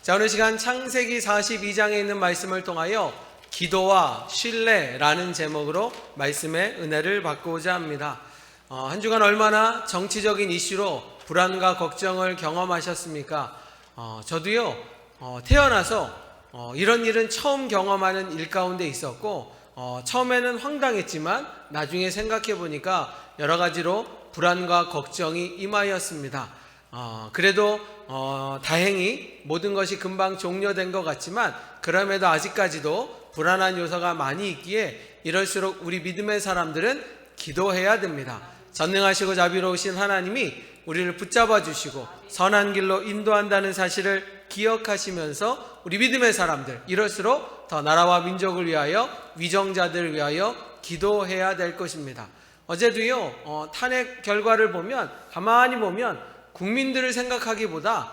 자, 오늘 시간 창세기 42장에 있는 말씀을 통하여 기도와 신뢰라는 제목으로 말씀의 은혜를 받고자 합니다. 한 주간 얼마나 정치적인 이슈로 불안과 걱정을 경험하셨습니까? 저도요, 태어나서 이런 일은 처음 경험하는 일 가운데 있었고, 처음에는 황당했지만 나중에 생각해 보니까 여러 가지로 불안과 걱정이 임하였습니다. 그래도 다행히 모든 것이 금방 종료된 것 같지만 그럼에도 아직까지도 불안한 요소가 많이 있기에 이럴수록 우리 믿음의 사람들은 기도해야 됩니다. 전능하시고 자비로우신 하나님이 우리를 붙잡아 주시고 선한 길로 인도한다는 사실을 기억하시면서 우리 믿음의 사람들, 이럴수록 더 나라와 민족을 위하여, 위정자들을 위하여 기도해야 될 것입니다. 어제도요, 탄핵 결과를 보면, 가만히 보면 국민들을 생각하기보다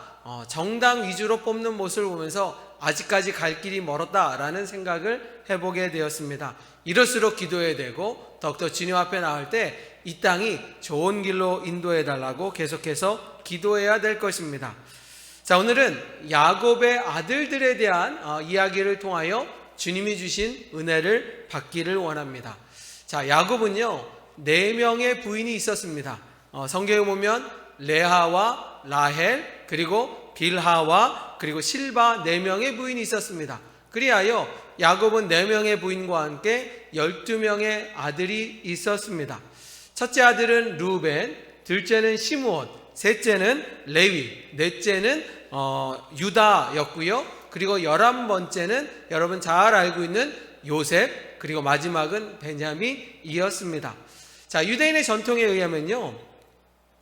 정당 위주로 뽑는 모습을 보면서 아직까지 갈 길이 멀었다라는 생각을 해보게 되었습니다. 이럴수록 기도해야 되고, 더욱더 주님 앞에 나올 때 이 땅이 좋은 길로 인도해 달라고 계속해서 기도해야 될 것입니다. 자, 오늘은 야곱의 아들들에 대한 이야기를 통하여 주님이 주신 은혜를 받기를 원합니다. 자, 야곱은요 4명의 부인이 있었습니다. 성경에 보면 레아와 라헬, 그리고 빌하와 그리고 실바 4명의 부인이 있었습니다. 그리하여 야곱은 4명의 부인과 함께 12명의 아들이 있었습니다. 첫째 아들은 루벤, 둘째는 시므온, 셋째는 레위, 넷째는 유다였고요. 그리고 11번째는 여러분 잘 알고 있는 요셉, 그리고 마지막은 베냐민이었습니다. 자, 유대인의 전통에 의하면요,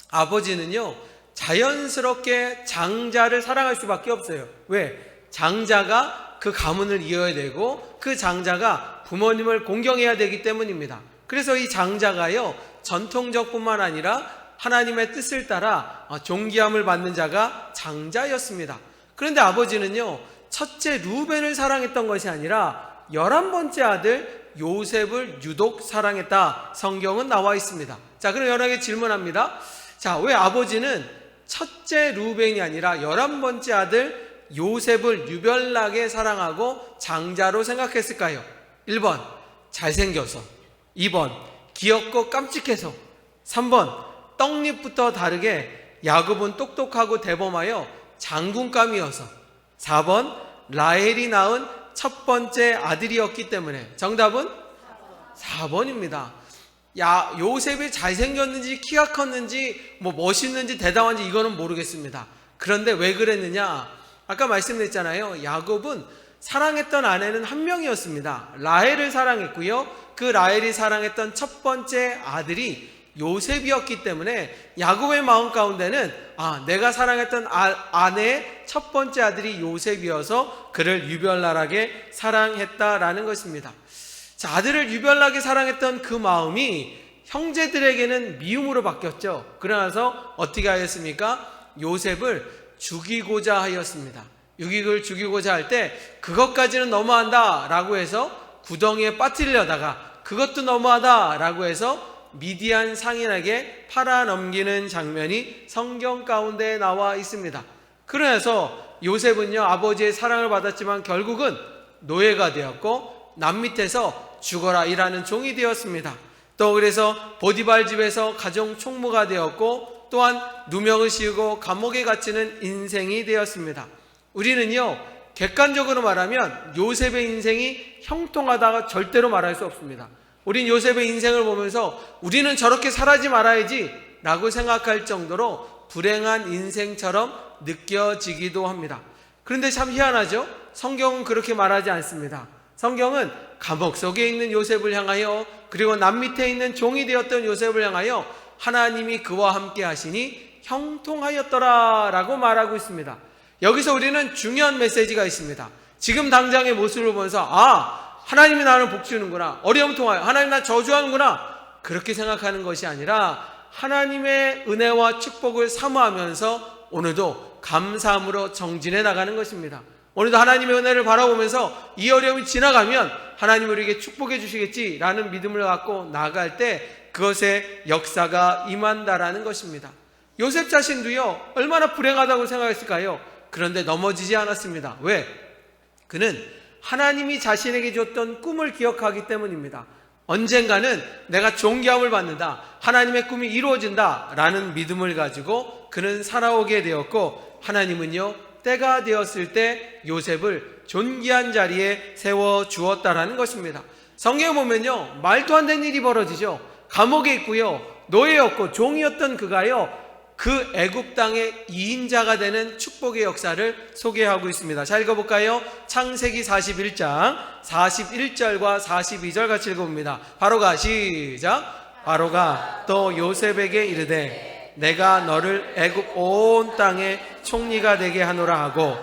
아버지는요 자연스럽게 장자를 사랑할 수밖에 없어요. 왜? 장자가 그 가문을 이어야 되고 그 장자가 부모님을 공경해야 되기 때문입니다. 그래서 이 장자가요 전통적 뿐만 아니라 하나님의 뜻을 따라 존귀함을 받는 자가 장자였습니다. 그런데 아버지는요 첫째 루벤을 사랑했던 것이 아니라 11번째 아들 요셉을 유독 사랑했다, 성경은 나와 있습니다. 자, 그럼 여러분에게 질문합니다. 자, 왜 아버지는 첫째 루벤이 아니라 11번째 아들 요셉을 유별나게 사랑하고 장자로 생각했을까요? 1번 잘생겨서, 2번 귀엽고 깜찍해서, 3번 떡잎부터 다르게 야곱은 똑똑하고 대범하여 장군감이어서, 4번 라헬이 낳은 첫 번째 아들이었기 때문에. 정답은 4번입니다. 요셉이 잘생겼는지 키가 컸는지 멋있는지 대담한지 이거는 모르겠습니다. 그런데 왜 그랬느냐, 아까 말씀드렸잖아요. 야곱은 사랑했던 아내는 한 명이었습니다. 라헬을 사랑했고요, 그 라헬이 사랑했던 첫 번째 아들이 요셉이었기 때문에 야곱의 마음 가운데는 내가 사랑했던 아내의 첫 번째 아들이 요셉이어서 그를 유별나게 사랑했다라는 것입니다. 자, 아들을 유별나게 사랑했던 그 마음이 형제들에게는 미움으로 바뀌었죠. 그러나서 어떻게 하였습니까? 요셉을 죽이고자 하였습니다. 유익을 죽이고자 할 때 그것까지는 너무한다 라고 해서 구덩이에 빠뜨리려다가 그것도 너무하다 라고 해서 미디안 상인에게 팔아넘기는 장면이 성경 가운데 나와 있습니다. 그래서 요셉은요 아버지의 사랑을 받았지만 결국은 노예가 되었고 남 밑에서 죽어라 일하는 종이 되었습니다. 또 그래서 보디발 집에서 가정 총무가 되었고 또한 누명을 씌우고 감옥에 갇히는 인생이 되었습니다. 우리는요 객관적으로 말하면 요셉의 인생이 형통하다가 절대로 말할 수 없습니다. 우린 요셉의 인생을 보면서 우리는 저렇게 살아지 말아야지 라고 생각할 정도로 불행한 인생처럼 느껴지기도 합니다. 그런데 참 희한하죠? 성경은 그렇게 말하지 않습니다. 성경은 감옥 속에 있는 요셉을 향하여, 그리고 남 밑에 있는 종이 되었던 요셉을 향하여 하나님이 그와 함께 하시니 형통하였더라 라고 말하고 있습니다. 여기서 우리는 중요한 메시지가 있습니다. 지금 당장의 모습을 보면서 하나님이 나를 복 주는구나, 어려움통하여 하나님 나 저주하는구나, 그렇게 생각하는 것이 아니라 하나님의 은혜와 축복을 사모하면서 오늘도 감사함으로 정진해 나가는 것입니다. 오늘도 하나님의 은혜를 바라보면서 이 어려움이 지나가면 하나님 우리에게 축복해 주시겠지라는 믿음을 갖고 나아갈 때 그것의 역사가 임한다라는 것입니다. 요셉 자신도요 얼마나 불행하다고 생각했을까요? 그런데 넘어지지 않았습니다. 왜? 그는 하나님이 자신에게 줬던 꿈을 기억하기 때문입니다. 언젠가는 내가 존귀함을 받는다, 하나님의 꿈이 이루어진다 라는 믿음을 가지고 그는 살아오게 되었고, 하나님은요 때가 되었을 때 요셉을 존귀한 자리에 세워주었다라는 것입니다. 성경에 보면요 말도 안 되는 일이 벌어지죠. 감옥에 있고요, 노예였고 종이었던 그가요 그 애굽 땅의 2인자가 되는 축복의 역사를 소개하고 있습니다. 자, 읽어볼까요? 창세기 41장 41절과 42절 같이 읽어봅니다. 바로가 시작. 바로가 또 요셉에게 이르되 내가 너를 애굽 온 땅의 총리가 되게 하노라 하고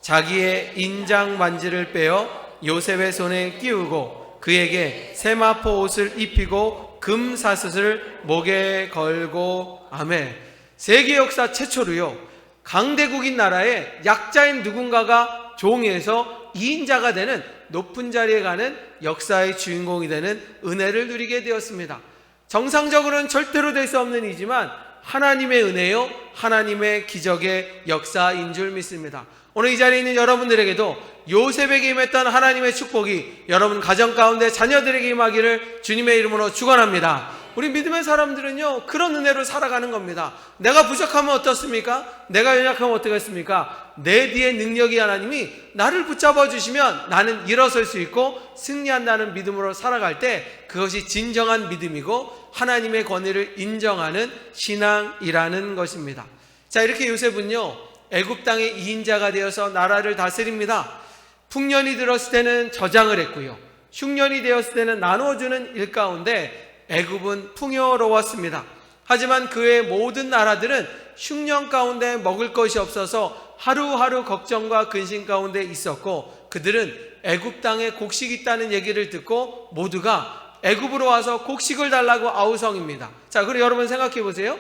자기의 인장 반지를 빼어 요셉의 손에 끼우고 그에게 세마포 옷을 입히고 금 사슬을 목에 걸고. 아멘. 세계 역사 최초로요 강대국인 나라에 약자인 누군가가 종에서 2인자가 되는 높은 자리에 가는 역사의 주인공이 되는 은혜를 누리게 되었습니다. 정상적으로는 절대로 될 수 없는 일이지만 하나님의 은혜요 하나님의 기적의 역사인 줄 믿습니다. 오늘 이 자리에 있는 여러분들에게도 요셉에게 임했던 하나님의 축복이 여러분 가정 가운데 자녀들에게 임하기를 주님의 이름으로 축원합니다. 우리 믿음의 사람들은요 그런 은혜로 살아가는 겁니다. 내가 부족하면 어떻습니까? 내가 연약하면 어떻겠습니까? 내 뒤에 능력이 하나님이 나를 붙잡아 주시면 나는 일어설 수 있고 승리한다는 믿음으로 살아갈 때 그것이 진정한 믿음이고 하나님의 권위를 인정하는 신앙이라는 것입니다. 자, 이렇게 요셉은요 애굽 땅의 2인자가 되어서 나라를 다스립니다. 풍년이 들었을 때는 저장을 했고요, 흉년이 되었을 때는 나누어주는 일 가운데 애굽은 풍요로웠습니다. 하지만 그의 모든 나라들은 흉년 가운데 먹을 것이 없어서 하루하루 걱정과 근심 가운데 있었고, 그들은 애굽 땅에 곡식이 있다는 얘기를 듣고 모두가 애굽으로 와서 곡식을 달라고 아우성입니다. 자, 그리고 여러분 생각해 보세요.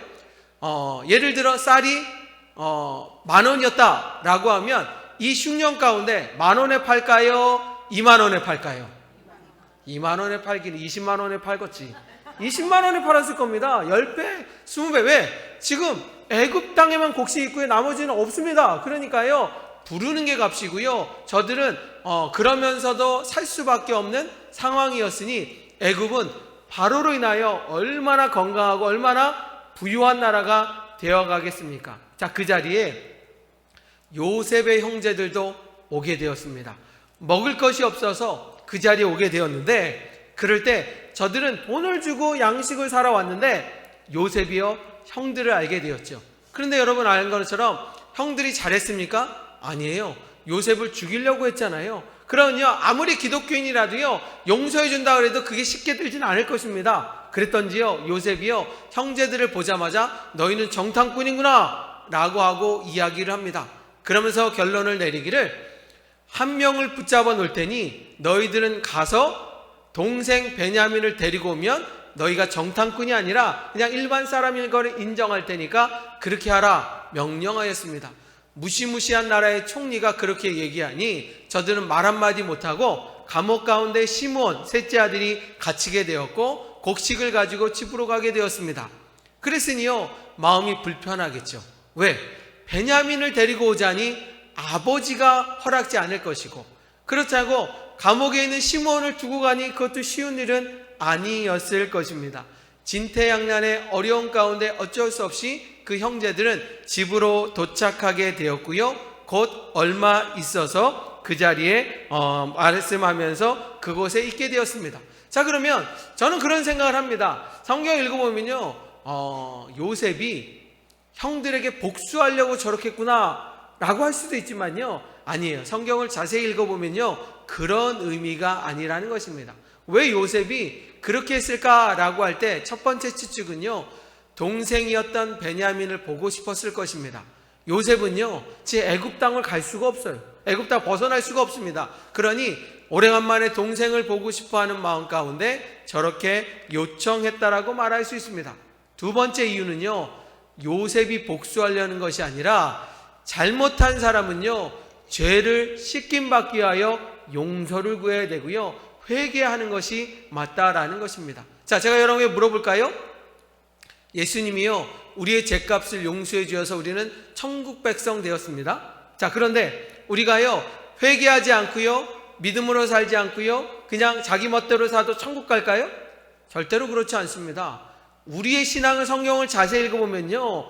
예를 들어 쌀이 10,000원이었다 라고 하면 이 흉년 가운데 10,000원에 팔까요? 20,000원에 팔까요? 20,000원에 팔기는 200,000원에 팔겠지. 200,000원에 팔았을 겁니다. 10배, 20배. 왜? 지금 애굽 땅에만 곡식이 있고요, 나머지는 없습니다. 그러니까요 부르는 게 값이고요, 저들은 그러면서도 살 수밖에 없는 상황이었으니 애굽은 바로로 인하여 얼마나 건강하고 얼마나 부유한 나라가 되어가겠습니까? 자, 그 자리에 요셉의 형제들도 오게 되었습니다. 먹을 것이 없어서 그 자리에 오게 되었는데, 그럴 때 저들은 돈을 주고 양식을 사러 왔는데 요셉이요 형들을 알게 되었죠. 그런데 여러분 아는 것처럼 형들이 잘했습니까? 아니에요. 요셉을 죽이려고 했잖아요. 그러면요 아무리 기독교인이라도요 용서해 준다 그래도 그게 쉽게 들진 않을 것입니다. 그랬던지요 요셉이요 형제들을 보자마자 너희는 정탐꾼이구나 라고 하고 이야기를 합니다. 그러면서 결론을 내리기를, 한 명을 붙잡아 놓을 테니 너희들은 가서 동생 베냐민을 데리고 오면 너희가 정탐꾼이 아니라 그냥 일반 사람인 걸 인정할 테니까 그렇게 하라 명령하였습니다. 무시무시한 나라의 총리가 그렇게 얘기하니 저들은 말 한마디 못하고 감옥 가운데 시므온 셋째 아들이 갇히게 되었고 곡식을 가지고 집으로 가게 되었습니다. 그랬으니요 마음이 불편하겠죠. 왜? 베냐민을 데리고 오자니 아버지가 허락지 않을 것이고, 그렇다고 감옥에 있는 시므온을 두고 가니 그것도 쉬운 일은 아니었을 것입니다. 진퇴양난의 어려운 가운데 어쩔 수 없이 그 형제들은 집으로 도착하게 되었고요, 곧 얼마 있어서 그 자리에 말씀하면서 그곳에 있게 되었습니다. 자, 그러면 저는 그런 생각을 합니다. 성경 읽어보면요 요셉이 형들에게 복수하려고 저렇게 했구나 라고 할 수도 있지만요 아니에요. 성경을 자세히 읽어보면요 그런 의미가 아니라는 것입니다. 왜 요셉이 그렇게 했을까라고 할 때 첫 번째 추측은요 동생이었던 베냐민을 보고 싶었을 것입니다. 요셉은요 제 애굽 땅을 갈 수가 없어요. 애굽 땅 벗어날 수가 없습니다. 그러니 오래간만에 동생을 보고 싶어하는 마음 가운데 저렇게 요청했다라고 말할 수 있습니다. 두 번째 이유는요 요셉이 복수하려는 것이 아니라 잘못한 사람은요 죄를 씻김받기 위하여 용서를 구해야 되고요 회개하는 것이 맞다라는 것입니다. 자, 제가 여러분에게 물어볼까요? 예수님이요 우리의 죄값을 용서해 주셔서 우리는 천국 백성 되었습니다. 자, 그런데 우리가요, 회개하지 않고요, 믿음으로 살지 않고요, 그냥 자기 멋대로 사도 천국 갈까요? 절대로 그렇지 않습니다. 우리의 신앙을, 성경을 자세히 읽어보면요,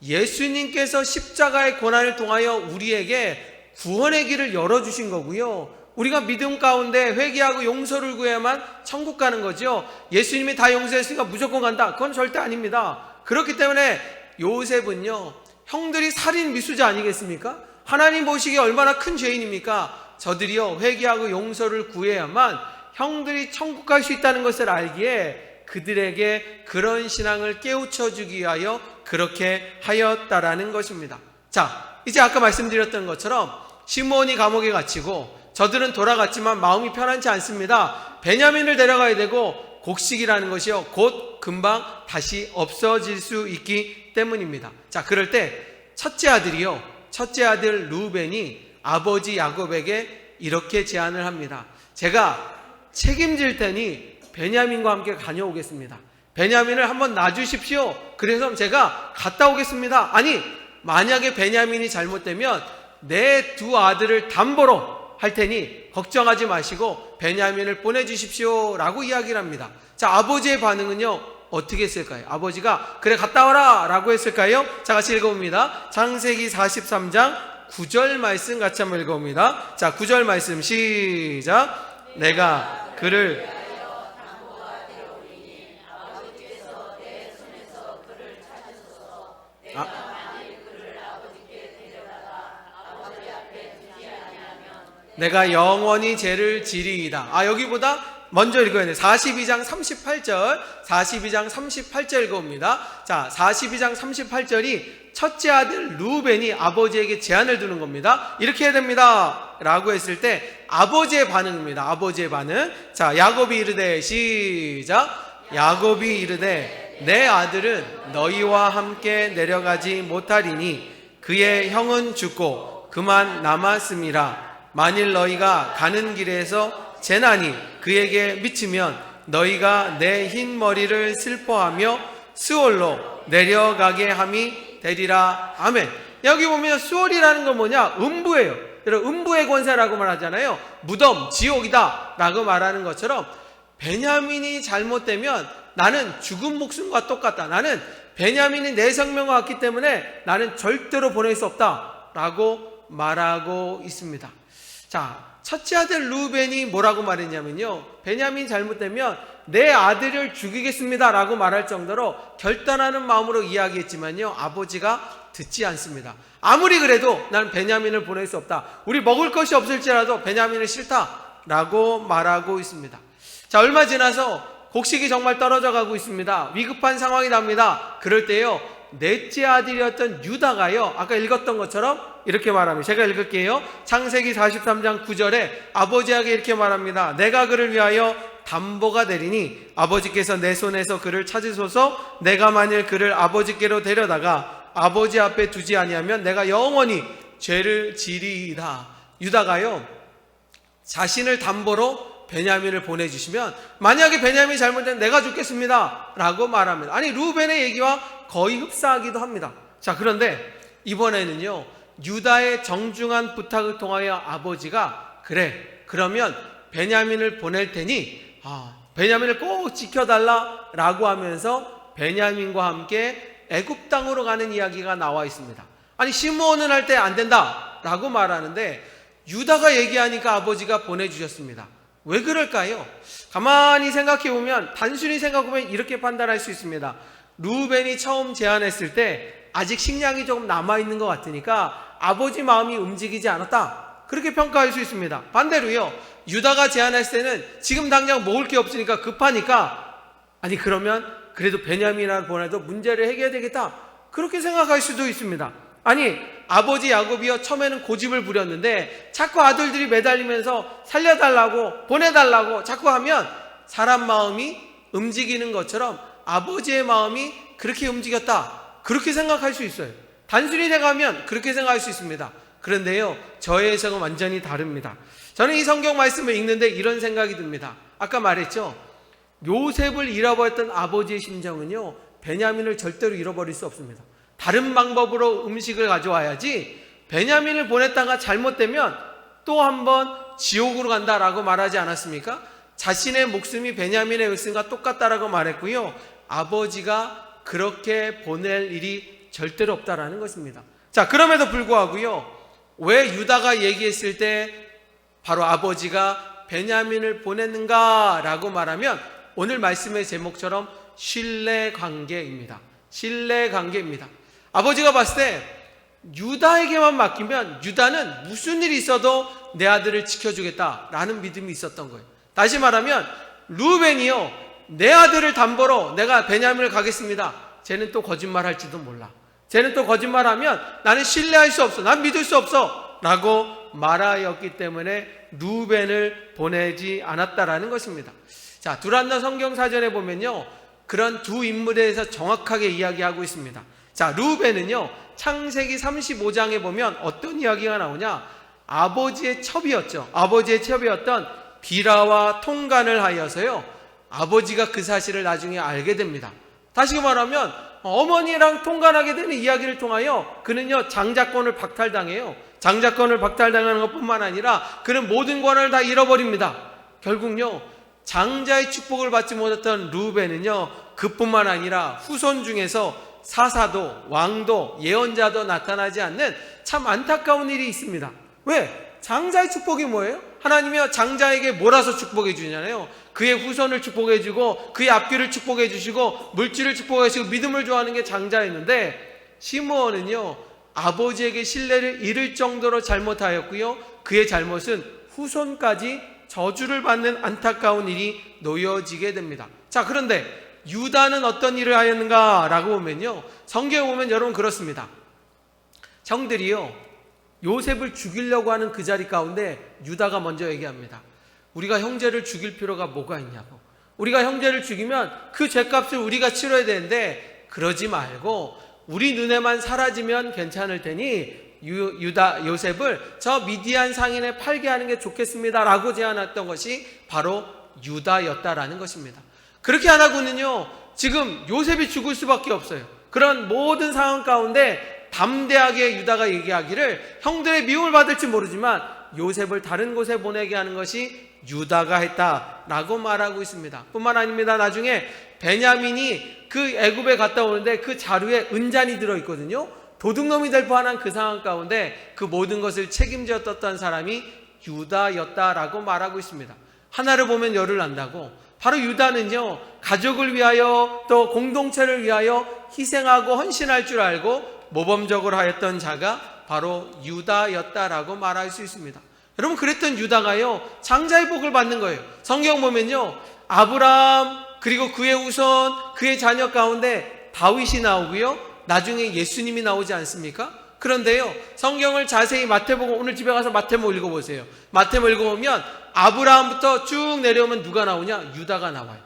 예수님께서 십자가의 고난을 통하여 우리에게 구원의 길을 열어주신 거고요, 우리가 믿음 가운데 회개하고 용서를 구해야만 천국 가는 거죠. 예수님이 다 용서했으니까 무조건 간다, 그건 절대 아닙니다. 그렇기 때문에 요셉은요, 형들이 살인 미수자 아니겠습니까? 하나님 보시기에 얼마나 큰 죄인입니까? 저들이요, 회개하고 용서를 구해야만 형들이 천국 갈 수 있다는 것을 알기에 그들에게 그런 신앙을 깨우쳐 주기 위하여 그렇게 하였다라는 것입니다. 자, 이제 아까 말씀드렸던 것처럼 시므온이 감옥에 갇히고 저들은 돌아갔지만 마음이 편안치 않습니다. 베냐민을 데려가야 되고 곡식이라는 것이요, 곧 금방 다시 없어질 수 있기 때문입니다. 자, 그럴 때 첫째 아들 루벤이 아버지 야곱에게 이렇게 제안을 합니다. 제가 책임질 테니 베냐민과 함께 다녀오겠습니다. 베냐민을 한번 놔주십시오. 그래서 제가 갔다 오겠습니다. 아니, 만약에 베냐민이 잘못되면 내 두 아들을 담보로 할 테니 걱정하지 마시고 베냐민을 보내주십시오 라고 이야기를 합니다. 자, 아버지의 반응은요, 어떻게 했을까요? 아버지가 그래 갔다 와라 라고 했을까요? 자, 같이 읽어봅니다. 창세기 43장 9절 말씀 같이 한번 읽어봅니다. 자, 9절 말씀 시작. 내가 그를 내가 영원히 죄를 지리이다. 여기보다 먼저 읽어야 돼요. 42장 38절 읽어봅니다. 자, 42장 38절이 첫째 아들 루벤이 아버지에게 제안을 두는 겁니다. 이렇게 해야 됩니다 라고 했을 때 아버지의 반응입니다. 아버지의 반응. 자, 야곱이 이르되 시작. 야곱이 이르되 내 아들은 너희와 함께 내려가지 못하리니 그의 형은 죽고 그만 남았음이라. 만일 너희가 가는 길에서 재난이 그에게 미치면 너희가 내 흰 머리를 슬퍼하며 스올로 내려가게 함이 되리라. 아멘. 여기 보면 스올이라는 건 뭐냐? 음부예요. 여러분, 음부의 권세라고 말하잖아요. 무덤, 지옥이다 라고 말하는 것처럼 베냐민이 잘못되면 나는 죽은 목숨과 똑같다. 나는 베냐민이 내 생명과 같기 때문에 나는 절대로 보낼 수 없다 라고 말하고 있습니다. 자, 첫째 아들 루벤이 뭐라고 말했냐면요, 베냐민 잘못되면 내 아들을 죽이겠습니다 라고 말할 정도로 결단하는 마음으로 이야기했지만요, 아버지가 듣지 않습니다. 아무리 그래도 난 베냐민을 보낼 수 없다, 우리 먹을 것이 없을지라도 베냐민을 싫다 라고 말하고 있습니다. 자, 얼마 지나서 곡식이 정말 떨어져 가고 있습니다. 위급한 상황이 납니다. 그럴 때요, 넷째 아들이었던 유다가요, 아까 읽었던 것처럼 이렇게 말합니다. 제가 읽을게요. 창세기 43장 9절에 아버지에게 이렇게 말합니다. 내가 그를 위하여 담보가 되리니 아버지께서 내 손에서 그를 찾으소서. 내가 만일 그를 아버지께로 데려다가 아버지 앞에 두지 아니하면 내가 영원히 죄를 지리이다. 유다가요, 자신을 담보로 베냐민을 보내주시면 만약에 베냐민이 잘못되면 내가 죽겠습니다 라고 말합니다. 아니, 루벤의 얘기와 거의 흡사하기도 합니다. 자, 그런데 이번에는요, 유다의 정중한 부탁을 통하여 아버지가 그래, 그러면 베냐민을 보낼 테니 베냐민을 꼭 지켜달라 라고 하면서 베냐민과 함께 애굽 땅으로 가는 이야기가 나와 있습니다. 아니, 시므온은 할 때 안 된다 라고 말하는데 유다가 얘기하니까 아버지가 보내주셨습니다. 왜 그럴까요? 가만히 생각해보면, 단순히 생각해보면 이렇게 판단할 수 있습니다. 루벤이 처음 제안했을 때 아직 식량이 조금 남아있는 것 같으니까 아버지 마음이 움직이지 않았다, 그렇게 평가할 수 있습니다. 반대로요, 유다가 제안했을 때는 지금 당장 먹을 게 없으니까 급하니까 아니, 그러면 그래도 베냐민을 보내도 문제를 해결해야 되겠다, 그렇게 생각할 수도 있습니다. 아니, 아버지 야곱이요, 처음에는 고집을 부렸는데 자꾸 아들들이 매달리면서 살려달라고 보내달라고 자꾸 하면 사람 마음이 움직이는 것처럼 아버지의 마음이 그렇게 움직였다, 그렇게 생각할 수 있어요. 단순히 생각하면 그렇게 생각할 수 있습니다. 그런데요, 저의 해석은 완전히 다릅니다. 저는 이 성경 말씀을 읽는데 이런 생각이 듭니다. 아까 말했죠, 요셉을 잃어버렸던 아버지의 심정은요, 베냐민을 절대로 잃어버릴 수 없습니다. 다른 방법으로 음식을 가져와야지 베냐민을 보냈다가 잘못되면 또 한번 지옥으로 간다라고 말하지 않았습니까? 자신의 목숨이 베냐민의 목숨과 똑같다라고 말했고요. 아버지가 그렇게 보낼 일이 절대로 없다라는 것입니다. 자, 그럼에도 불구하고요. 왜 유다가 얘기했을 때 바로 아버지가 베냐민을 보냈는가라고 말하면 오늘 말씀의 제목처럼 신뢰관계입니다. 신뢰관계입니다. 아버지가 봤을 때 유다에게만 맡기면 유다는 무슨 일이 있어도 내 아들을 지켜주겠다라는 믿음이 있었던 거예요. 다시 말하면 루벤이요, 내 아들을 담보로 내가 베냐민을 가겠습니다. 쟤는 또 거짓말할지도 몰라. 쟤는 또 거짓말하면 나는 신뢰할 수 없어. 난 믿을 수 없어. 라고 말하였기 때문에 루벤을 보내지 않았다라는 것입니다. 자, 두란노 성경사전에 보면요, 그런 두 인물에 대해서 정확하게 이야기하고 있습니다. 자, 루벤은요, 창세기 35장에 보면 어떤 이야기가 나오냐? 아버지의 첩이었죠. 아버지의 첩이었던 비라와 통간을 하여서요, 아버지가 그 사실을 나중에 알게 됩니다. 다시 말하면 어머니랑 통간하게 되는 이야기를 통하여 그는요, 장자권을 박탈당해요. 장자권을 박탈당하는 것뿐만 아니라 그는 모든 권한을 다 잃어버립니다. 결국요, 장자의 축복을 받지 못했던 루벤은요, 그뿐만 아니라 후손 중에서 사사도 왕도 예언자도 나타나지 않는 참 안타까운 일이 있습니다. 왜? 장자의 축복이 뭐예요? 하나님이 장자에게 몰아서 축복해 주잖아요. 그의 후손을 축복해 주고 그의 앞길을 축복해 주시고 물질을 축복해 주시고 믿음을 좋아하는 게 장자였는데, 시므온은요, 아버지에게 신뢰를 잃을 정도로 잘못하였고요, 그의 잘못은 후손까지 저주를 받는 안타까운 일이 놓여지게 됩니다. 자, 그런데 유다는 어떤 일을 하였는가 라고 보면요, 성경에 보면 여러분 그렇습니다. 형들이요, 요셉을 죽이려고 하는 그 자리 가운데 유다가 먼저 얘기합니다. 우리가 형제를 죽일 필요가 뭐가 있냐고. 우리가 형제를 죽이면 그 죄값을 우리가 치러야 되는데 그러지 말고 우리 눈에만 사라지면 괜찮을 테니 요셉을 저 미디안 상인에 팔게 하는 게 좋겠습니다 라고 제안했던 것이 바로 유다였다라는 것입니다. 그렇게 안 하고는요, 지금 요셉이 죽을 수밖에 없어요. 그런 모든 상황 가운데 담대하게 유다가 얘기하기를 형들의 미움을 받을지 모르지만 요셉을 다른 곳에 보내게 하는 것이 유다가 했다라고 말하고 있습니다. 뿐만 아닙니다. 나중에 베냐민이 그 애굽에 갔다 오는데 그 자루에 은잔이 들어있거든요. 도둑놈이 될 뻔한 그 상황 가운데 그 모든 것을 책임졌던 사람이 유다였다라고 말하고 있습니다. 하나를 보면 열을 난다고, 바로 유다는요, 가족을 위하여 또 공동체를 위하여 희생하고 헌신할 줄 알고 모범적으로 하였던 자가 바로 유다였다라고 말할 수 있습니다. 여러분, 그랬던 유다가요, 장자의 복을 받는 거예요. 성경 보면요, 아브라함 그리고 그의 후손 그의 자녀 가운데 다윗이 나오고요, 나중에 예수님이 나오지 않습니까? 그런데요, 성경을 자세히 마태복음, 오늘 집에 가서 마태복음 읽어보세요. 마태복음 읽어보면 아브라함부터 쭉 내려오면 누가 나오냐? 유다가 나와요.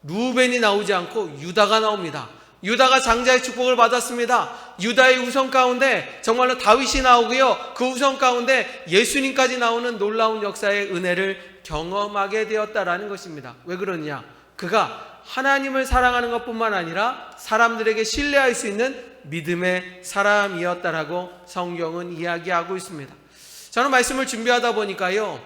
루벤이 나오지 않고 유다가 나옵니다. 유다가 장자의 축복을 받았습니다. 유다의 후손 가운데 정말로 다윗이 나오고요, 그 후손 가운데 예수님까지 나오는 놀라운 역사의 은혜를 경험하게 되었다라는 것입니다. 왜 그러냐? 그가 하나님을 사랑하는 것뿐만 아니라 사람들에게 신뢰할 수 있는 믿음의 사람이었다라고 성경은 이야기하고 있습니다. 저는 말씀을 준비하다 보니까요,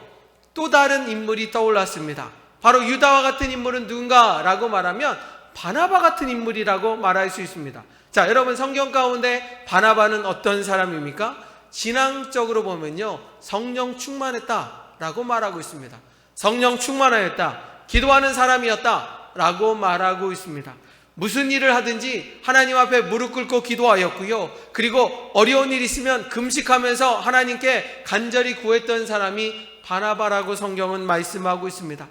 또 다른 인물이 떠올랐습니다. 바로 유다와 같은 인물은 누군가라고 말하면 바나바 같은 인물이라고 말할 수 있습니다. 자, 여러분, 성경 가운데 바나바는 어떤 사람입니까? 신앙적으로 보면요, 성령 충만했다라고 말하고 있습니다. 성령 충만하였다, 기도하는 사람이었다라고 말하고 있습니다. 무슨 일을 하든지 하나님 앞에 무릎 꿇고 기도하였고요, 그리고 어려운 일 있으면 금식하면서 하나님께 간절히 구했던 사람이 바나바라고 성경은 말씀하고 있습니다.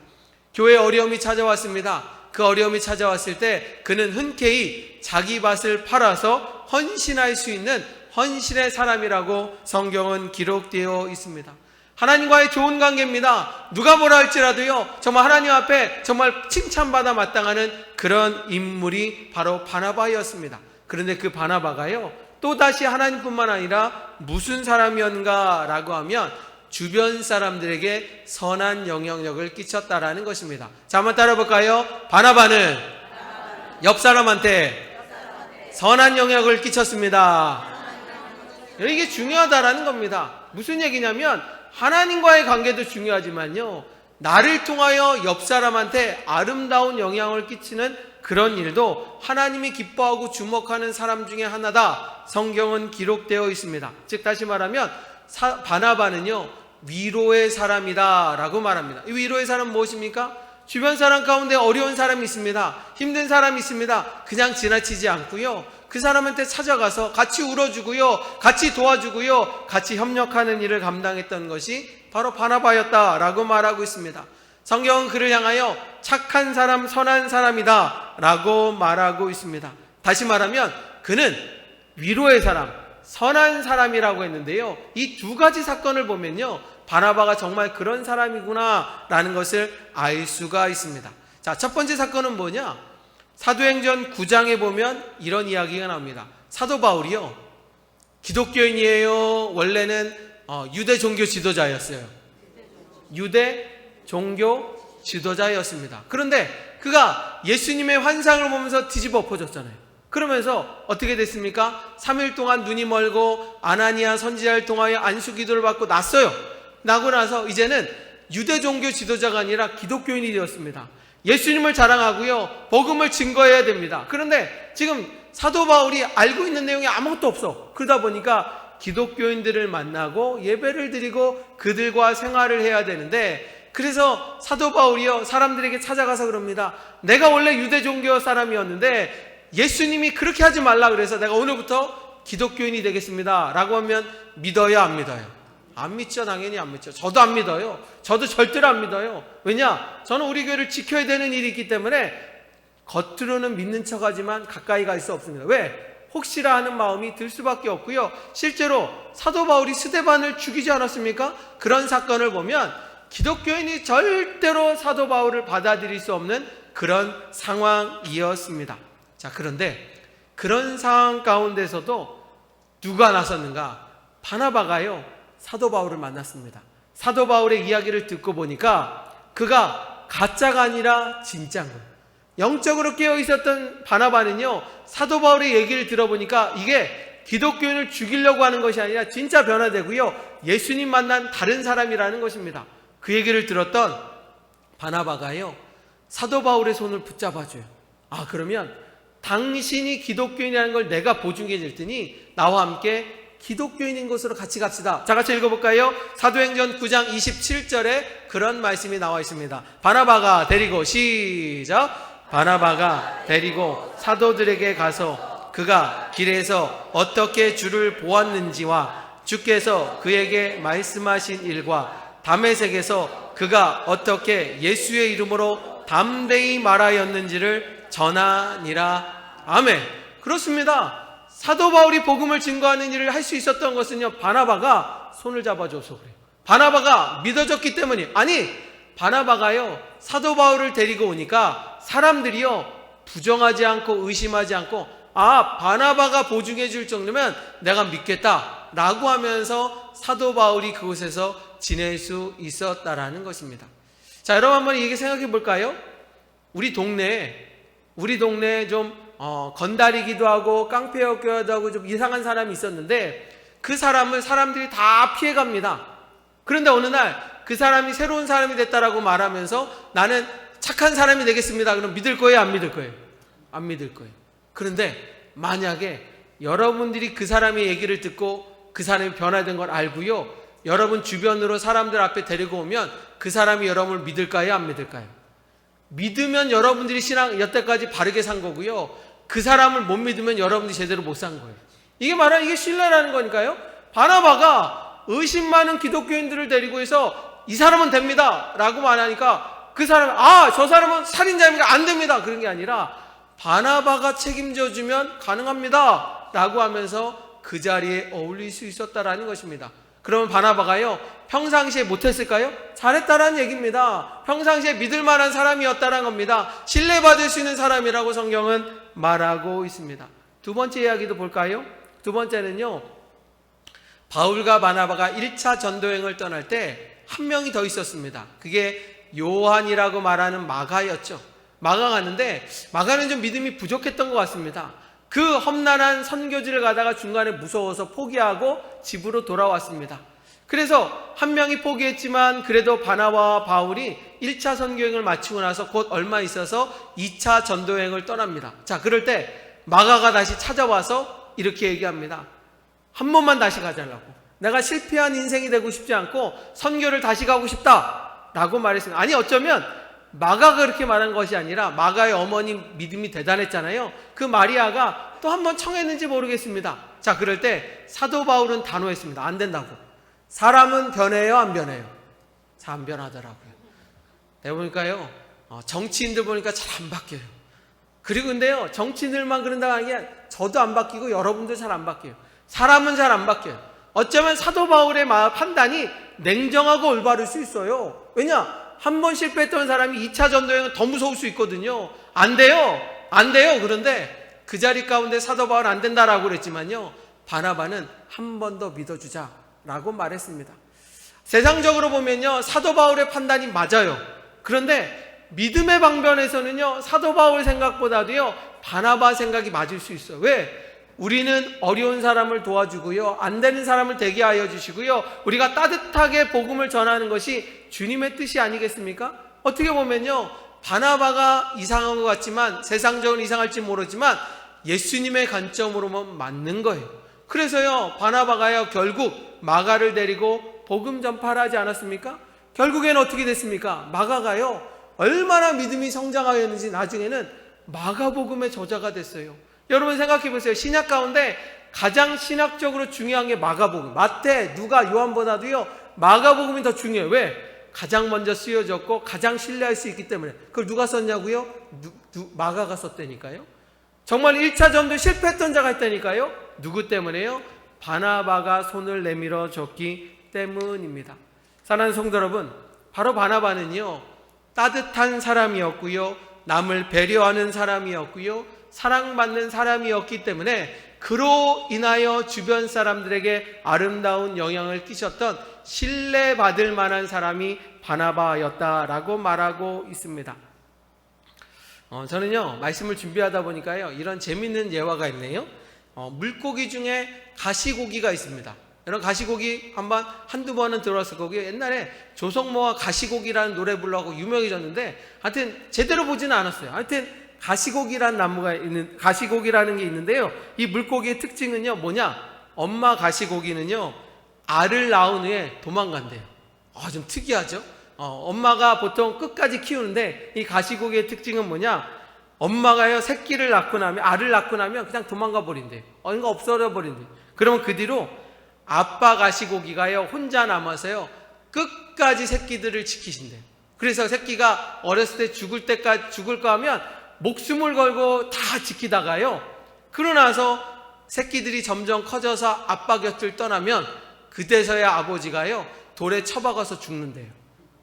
교회에 어려움이 찾아왔습니다. 그 어려움이 찾아왔을 때 그는 흔쾌히 자기 밭을 팔아서 헌신할 수 있는 헌신의 사람이라고 성경은 기록되어 있습니다. 하나님과의 좋은 관계입니다. 누가 뭐라 할지라도요, 정말 하나님 앞에 정말 칭찬받아 마땅하는 그런 인물이 바로 바나바였습니다. 그런데 그 바나바가요, 또다시 하나님뿐만 아니라 무슨 사람이었는가라고 하면 주변 사람들에게 선한 영향력을 끼쳤다라는 것입니다. 자, 한번 따라 볼까요? 바나바는 옆 사람한테 선한 영향력을 끼쳤습니다. 이게 중요하다라는 겁니다. 무슨 얘기냐면 하나님과의 관계도 중요하지만요, 나를 통하여 옆 사람한테 아름다운 영향을 끼치는 그런 일도 하나님이 기뻐하고 주목하는 사람 중에 하나다, 성경은 기록되어 있습니다. 즉 다시 말하면 바나바는요 위로의 사람이다 라고 말합니다. 이 위로의 사람은 무엇입니까? 주변 사람 가운데 어려운 사람이 있습니다. 힘든 사람이 있습니다. 그냥 지나치지 않고요, 그 사람한테 찾아가서 같이 울어주고요, 같이 도와주고요, 같이 협력하는 일을 감당했던 것이 바로 바나바였다라고 말하고 있습니다. 성경은 그를 향하여 착한 사람, 선한 사람이다 라고 말하고 있습니다. 다시 말하면 그는 위로의 사람, 선한 사람이라고 했는데요, 이 두 가지 사건을 보면요, 바나바가 정말 그런 사람이구나 라는 것을 알 수가 있습니다. 자, 첫 번째 사건은 뭐냐? 사도행전 9장에 보면 이런 이야기가 나옵니다. 사도 바울이요, 기독교인이에요. 원래는 유대 종교 지도자였어요. 유대 종교 지도자였습니다. 그런데 그가 예수님의 환상을 보면서 뒤집어 엎어졌잖아요. 그러면서 어떻게 됐습니까? 3일 동안 눈이 멀고 아나니아 선지자를 통하여 안수 기도를 받고 났어요. 나고 나서 이제는 유대 종교 지도자가 아니라 기독교인이 되었습니다. 예수님을 자랑하고요, 복음을 증거해야 됩니다. 그런데 지금 사도 바울이 알고 있는 내용이 아무것도 없어. 그러다 보니까 기독교인들을 만나고 예배를 드리고 그들과 생활을 해야 되는데, 그래서 사도 바울이요 사람들에게 찾아가서 그럽니다. 내가 원래 유대 종교 사람이었는데 예수님이 그렇게 하지 말라 그래서 내가 오늘부터 기독교인이 되겠습니다 라고 하면 믿어요, 안 믿어요? 안 믿죠. 당연히 안 믿죠. 저도 안 믿어요. 저도 절대로 안 믿어요. 왜냐? 저는 우리 교회를 지켜야 되는 일이 있기 때문에 겉으로는 믿는 척하지만 가까이 갈 수 없습니다. 왜? 혹시라 하는 마음이 들 수밖에 없고요. 실제로 사도 바울이 스데반을 죽이지 않았습니까? 그런 사건을 보면 기독교인이 절대로 사도 바울을 받아들일 수 없는 그런 상황이었습니다. 자, 그런데 그런 상황 가운데서도 누가 나섰는가? 바나바가요 사도 바울을 만났습니다. 사도 바울의 이야기를 듣고 보니까 그가 가짜가 아니라 진짜인 거예요. 영적으로 깨어 있었던 바나바는요, 사도 바울의 얘기를 들어보니까 이게 기독교인을 죽이려고 하는 것이 아니라 진짜 변화되고요, 예수님 만난 다른 사람이라는 것입니다. 그 얘기를 들었던 바나바가요 사도 바울의 손을 붙잡아줘요. 아, 그러면 당신이 기독교인이라는 걸 내가 보증해 줄 테니 나와 함께 기독교인인 곳으로 같이 갑시다. 자, 같이 읽어볼까요? 사도행전 9장 27절에 그런 말씀이 나와 있습니다. 바나바가 데리고, 시작. 바나바가 데리고 사도들에게 가서 그가 길에서 어떻게 주를 보았는지와 주께서 그에게 말씀하신 일과 다메섹에서 그가 어떻게 예수의 이름으로 담대히 말하였는지를 전하니라. 아멘. 그렇습니다. 사도 바울이 복음을 증거하는 일을 할 수 있었던 것은요, 바나바가 손을 잡아줘서 그래요. 바나바가 믿어졌기 때문이. 아니, 바나바가요 사도 바울을 데리고 오니까 사람들이요 부정하지 않고 의심하지 않고, 아, 바나바가 보증해 줄 정도면 내가 믿겠다 라고 하면서 사도 바울이 그곳에서 지낼 수 있었다라는 것입니다. 자, 여러분 한번 얘기 생각해 볼까요? 우리 동네에 좀 건달이기도 하고 깡패였기도 하고 좀 이상한 사람이 있었는데 그 사람을 사람들이 다 피해갑니다. 그런데 어느 날 그 사람이 새로운 사람이 됐다라고 말하면서 나는 착한 사람이 되겠습니다. 그럼 믿을 거예요, 안 믿을 거예요? 안 믿을 거예요. 그런데 만약에 여러분들이 그 사람의 얘기를 듣고 그 사람이 변화된 걸 알고요, 여러분 주변으로 사람들 앞에 데리고 오면 그 사람이 여러분을 믿을까요, 안 믿을까요? 믿으면 여러분들이 신앙 여태까지 바르게 산 거고요, 그 사람을 못 믿으면 여러분들이 제대로 못 산 거예요. 이게 신뢰라는 거니까요. 바나바가 의심 많은 기독교인들을 데리고 해서 이 사람은 됩니다 라고 말하니까 그 사람, 저 사람은 살인자입니다, 안 됩니다, 그런 게 아니라 바나바가 책임져 주면 가능합니다 라고 하면서 그 자리에 어울릴 수 있었다라는 것입니다. 그러면 바나바가요 평상시에 못했을까요? 잘했다라는 얘기입니다. 평상시에 믿을 만한 사람이었다라는 겁니다. 신뢰받을 수 있는 사람이라고 성경은 말하고 있습니다. 두 번째 이야기도 볼까요? 두 번째는요, 바울과 바나바가 1차 전도여행을 떠날 때 한 명이 더 있었습니다. 그게 요한이라고 말하는 마가였죠. 마가 가는데 마가는 좀 믿음이 부족했던 것 같습니다. 그 험난한 선교지를 가다가 중간에 무서워서 포기하고 집으로 돌아왔습니다. 그래서 한 명이 포기했지만 그래도 바나바와 바울이 1차 선교행을 마치고 나서 곧 얼마 있어서 2차 전도여행을 떠납니다. 자, 그럴 때 마가가 다시 찾아와서 이렇게 얘기합니다. 한 번만 다시 가자라고. 내가 실패한 인생이 되고 싶지 않고 선교를 다시 가고 싶다라고 말했습니다. 아니, 어쩌면 마가가 그렇게 말한 것이 아니라 마가의 어머니 믿음이 대단했잖아요. 그 마리아가 또 한 번 청했는지 모르겠습니다. 자, 그럴 때 사도 바울은 단호했습니다. 안 된다고. 사람은 변해요, 안 변해요? 잘 안 변하더라고요. 내가 보니까요, 정치인들 보니까 잘 안 바뀌어요. 그리고 근데요, 정치인들만 그런다고 하는 게 저도 안 바뀌고 여러분도 잘 안 바뀌어요. 사람은 잘 안 바뀌어요. 어쩌면 사도 바울의 판단이 냉정하고 올바를 수 있어요. 왜냐? 한 번 실패했던 사람이 2차 전도여행은 더 무서울 수 있거든요. 안 돼요. 안 돼요. 그런데 그 자리 가운데 사도 바울은 안 된다라고 그랬지만요, 바나바는 한 번 더 믿어주자라고 말했습니다. 세상적으로 보면요, 사도 바울의 판단이 맞아요. 그런데 믿음의 방면에서는요, 사도 바울 생각보다도요, 바나바 생각이 맞을 수 있어요. 왜? 우리는 어려운 사람을 도와주고요, 안 되는 사람을 되게 하여 주시고요, 우리가 따뜻하게 복음을 전하는 것이 주님의 뜻이 아니겠습니까? 어떻게 보면요, 바나바가 이상한 것 같지만, 세상적으로 이상할지 모르지만 예수님의 관점으로만 맞는 거예요. 그래서요, 바나바가요, 결국 마가를 데리고 복음 전파를 하지 않았습니까? 결국에는 어떻게 됐습니까? 마가가요, 얼마나 믿음이 성장하였는지 나중에는 마가복음의 저자가 됐어요. 여러분 생각해 보세요. 신약 가운데 가장 신학적으로 중요한 게 마가복음. 마태, 누가, 요한보다도요, 마가복음이 더 중요해요. 왜? 가장 먼저 쓰여졌고 가장 신뢰할 수 있기 때문에. 그걸 누가 썼냐고요? 마가가 썼다니까요. 정말 1차 전도 실패했던 자가 있다니까요. 누구 때문에요? 바나바가 손을 내밀어 줬기 때문입니다. 사랑하는 성도 여러분, 바로 바나바는요, 따뜻한 사람이었고요, 남을 배려하는 사람이었고요, 사랑받는 사람이었기 때문에 그로 인하여 주변 사람들에게 아름다운 영향을 끼쳤던 신뢰받을 만한 사람이 바나바였다라고 말하고 있습니다. 저는요, 말씀을 준비하다 보니까요, 이런 재밌는 예화가 있네요. 물고기 중에 가시고기가 있습니다. 이런 가시고기 한두 번은 들어왔을 거고요. 옛날에 조성모가 가시고기라는 노래 불러고 유명해졌는데, 하여튼 제대로 보지는 않았어요. 하여튼 가시고기라는 게 있는데요, 이 물고기의 특징은요 뭐냐? 엄마 가시고기는요, 알을 낳은 후에 도망간대요. 좀 특이하죠? 엄마가 보통 끝까지 키우는데, 이 가시고기의 특징은 뭐냐? 엄마가요, 알을 낳고 나면 그냥 도망가 버린대요. 어딘가 없어져 버린대요. 그러면 그 뒤로 아빠 가시고기가요, 혼자 남아서요, 끝까지 새끼들을 지키신대요. 그래서 새끼가 어렸을 때 죽을까 하면 목숨을 걸고 다 지키다가요, 그러고 나서 새끼들이 점점 커져서 아빠 곁을 떠나면 그때서야 아버지가요, 돌에 처박아서 죽는데요.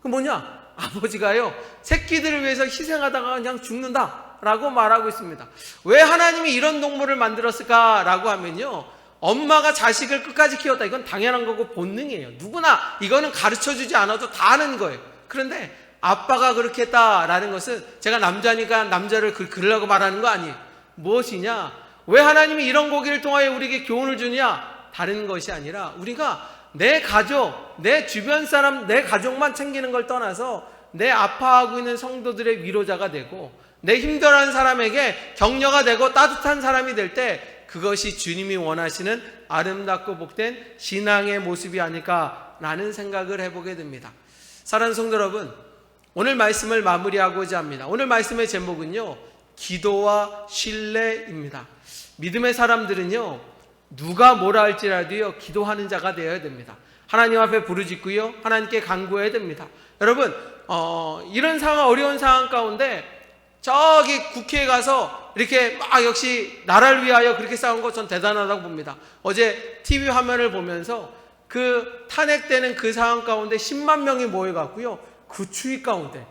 그 뭐냐? 아버지가요, 새끼들을 위해서 희생하다가 그냥 죽는다라고 말하고 있습니다. 왜 하나님이 이런 동물을 만들었을까라고 하면요, 엄마가 자식을 끝까지 키웠다. 이건 당연한 거고 본능이에요. 누구나 이거는 가르쳐주지 않아도 다 아는 거예요. 그런데 아빠가 그렇게 했다라는 것은, 제가 남자니까 남자를 그러려고 말하는 거 아니에요. 무엇이냐? 왜 하나님이 이런 고기를 통하여 우리에게 교훈을 주냐? 다른 것이 아니라 우리가 내 가족, 내 주변 사람, 내 가족만 챙기는 걸 떠나서 내 아파하고 있는 성도들의 위로자가 되고, 내 힘들어하는 사람에게 격려가 되고 따뜻한 사람이 될 때, 그것이 주님이 원하시는 아름답고 복된 신앙의 모습이 아닐까라는 생각을 해보게 됩니다. 사랑하는 성도 여러분, 오늘 말씀을 마무리하고자 합니다. 오늘 말씀의 제목은요, 기도와 신뢰입니다. 믿음의 사람들은요, 누가 뭐라 할지라도요, 기도하는 자가 되어야 됩니다. 하나님 앞에 부르짖고요, 하나님께 간구해야 됩니다. 여러분, 이런 상황, 어려운 상황 가운데 저기 국회에 가서 이렇게 역시 나라를 위하여 그렇게 싸운 거 전 대단하다고 봅니다. 어제 TV 화면을 보면서 그 탄핵되는 그 상황 가운데 10만 명이 모여갖고요, 그 추위 가운데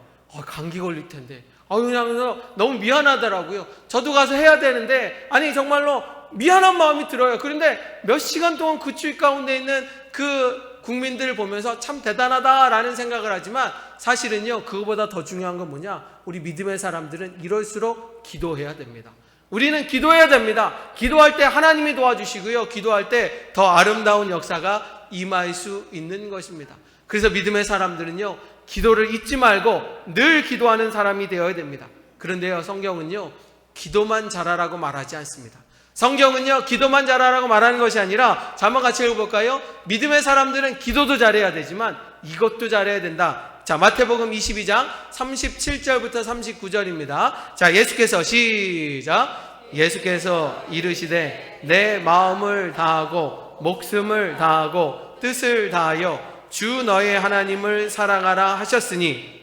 감기 걸릴 텐데 그냥 너무 미안하더라고요. 저도 가서 해야 되는데, 아니 정말로 미안한 마음이 들어요. 그런데 몇 시간 동안 그 추위 가운데 있는 그 국민들을 보면서 참 대단하다라는 생각을 하지만, 사실은요, 그거보다 더 중요한 건 뭐냐? 우리 믿음의 사람들은 이럴수록 기도해야 됩니다. 우리는 기도해야 됩니다. 기도할 때 하나님이 도와주시고요. 기도할 때 더 아름다운 역사가 임할 수 있는 것입니다. 그래서 믿음의 사람들은요, 기도를 잊지 말고 늘 기도하는 사람이 되어야 됩니다. 그런데요, 성경은요, 기도만 잘하라고 말하지 않습니다. 성경은요, 기도만 잘하라고 말하는 것이 아니라, 자, 한번 같이 읽어볼까요? 믿음의 사람들은 기도도 잘해야 되지만 이것도 잘해야 된다. 자, 마태복음 22장 37절부터 39절입니다. 자, 예수께서 시작. 예수께서 이르시되 내 마음을 다하고 목숨을 다하고 뜻을 다하여 주 너의 하나님을 사랑하라 하셨으니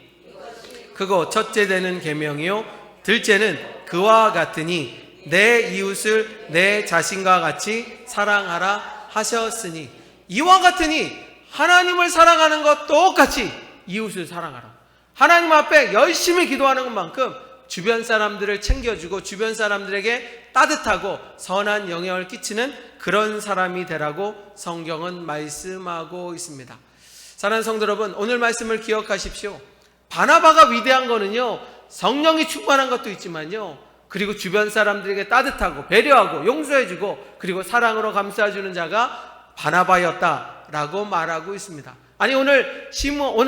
그거 첫째 되는 계명이요 둘째는 그와 같으니 내 이웃을 내 자신과 같이 사랑하라 하셨으니, 이와 같으니 하나님을 사랑하는 것 똑같이 이웃을 사랑하라. 하나님 앞에 열심히 기도하는 것만큼 주변 사람들을 챙겨주고 주변 사람들에게 따뜻하고 선한 영향을 끼치는 그런 사람이 되라고 성경은 말씀하고 있습니다. 사랑하는 성도 여러분, 오늘 말씀을 기억하십시오. 바나바가 위대한 거는요, 성령이 충만한 것도 있지만요, 그리고 주변 사람들에게 따뜻하고 배려하고 용서해주고 그리고 사랑으로 감싸주는 자가 바나바였다라고 말하고 있습니다. 아니, 오늘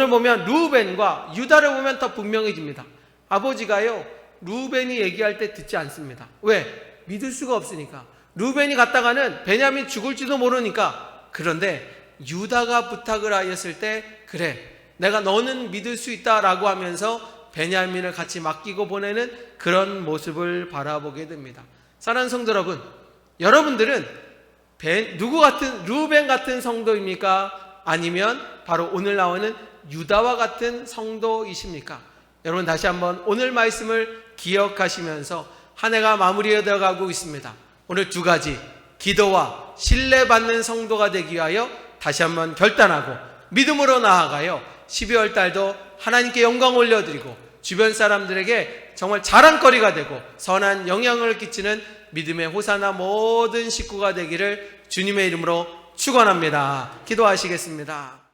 보면 루벤과 유다를 보면 더 분명해집니다. 아버지가요, 루벤이 얘기할 때 듣지 않습니다. 왜? 믿을 수가 없으니까. 루벤이 갔다가는 베냐민 죽을지도 모르니까. 그런데 유다가 부탁을 하였을 때, 그래, 내가 너는 믿을 수 있다라고 하면서 베냐민을 같이 맡기고 보내는 그런 모습을 바라보게 됩니다. 사랑하는 성도 여러분, 여러분들은 누구 같은, 루벤 같은 성도입니까? 아니면 바로 오늘 나오는 유다와 같은 성도이십니까? 여러분, 다시 한번 오늘 말씀을 기억하시면서 한 해가 마무리되어 가고 있습니다. 오늘 두 가지, 기도와 신뢰받는 성도가 되기 위하여 다시 한번 결단하고 믿음으로 나아가요, 12월 달도 하나님께 영광 올려드리고 주변 사람들에게 정말 자랑거리가 되고 선한 영향을 끼치는 믿음의 호사나 모든 식구가 되기를 주님의 이름으로 축원합니다. 기도하시겠습니다.